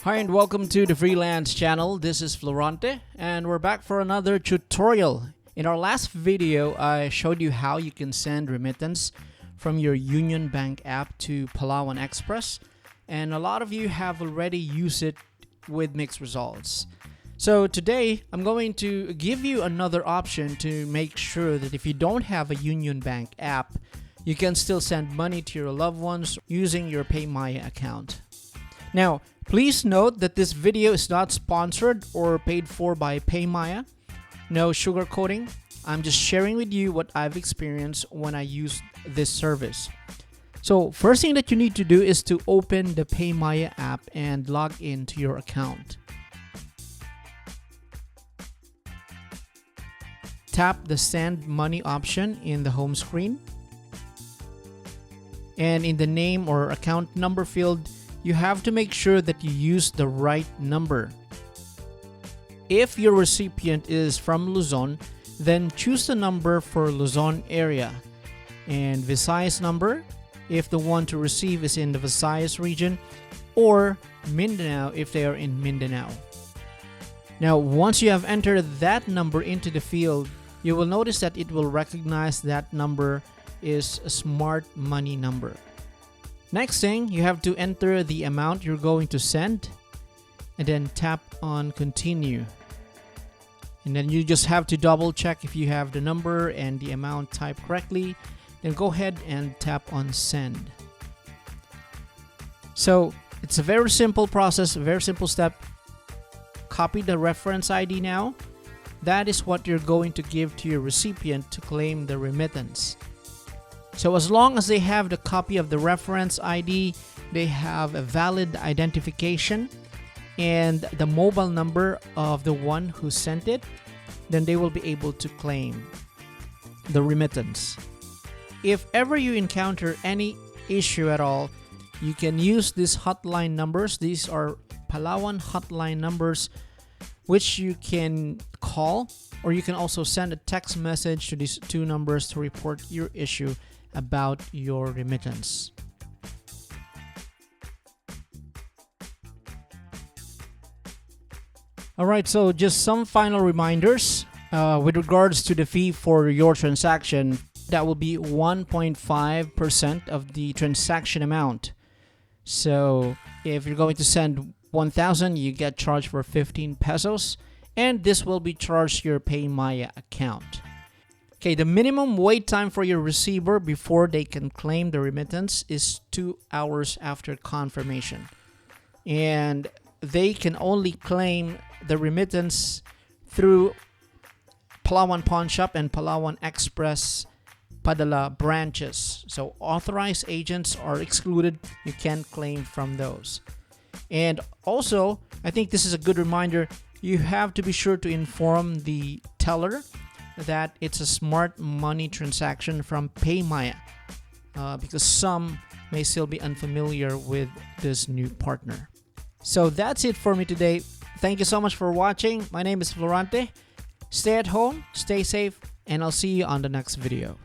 Hi and welcome to the Freelance channel. This is Florante and we're back for another tutorial. In our last video, I showed you how you can send remittance from your Union Bank app to Palawan Express, and a lot of you have already used it with mixed results. So today, I'm going to give you another option to make sure that if you don't have a Union Bank app, you can still send money to your loved ones using your PayMaya account. Now, please note that this video is not sponsored or paid for by PayMaya. No sugarcoating. I'm just sharing with you what I've experienced when I use this service. So first thing that you need to do is to open the PayMaya app and log into your account. Tap the Send Money option in the home screen. And in the name or account number field, you have to make sure that you use the right number. If your recipient is from Luzon, then choose the number for Luzon area, and Visayas number if the one to receive is in the Visayas region, or Mindanao if they are in Mindanao. Now, once you have entered that number into the field, you will notice that it will recognize that number is a smart money number. Next thing, you have to enter the amount you're going to send and then tap on continue. And then you just have to double check if you have the number and the amount typed correctly. Then go ahead and tap on send. So it's a very simple process, a very simple step. Copy the reference ID now. That is what you're going to give to your recipient to claim the remittance. So as long as they have the copy of the reference ID, they have a valid identification and the mobile number of the one who sent it, then they will be able to claim the remittance. If ever you encounter any issue at all, you can use these hotline numbers. These are Palawan hotline numbers which you can call, or you can also send a text message to these two numbers to report your issue about your remittance. Alright, so just some final reminders with regards to the fee for your transaction. That will be 1.5% of the transaction amount. So if you're going to send 1,000, you get charged for 15 pesos, and this will be charged to your PayMaya account. Okay, the minimum wait time for your receiver before they can claim the remittance is 2 hours after confirmation. And they can only claim the remittance through Palawan Pawn Shop and Palawan Express Padala branches. So authorized agents are excluded. You can't claim from those. And also, I think this is a good reminder, you have to be sure to inform the teller that it's a smart money transaction from PayMaya because some may still be unfamiliar with this new partner. So that's it for me today. Thank you so much for watching. My name is Florante. Stay at home, stay safe, and I'll see you on the next video.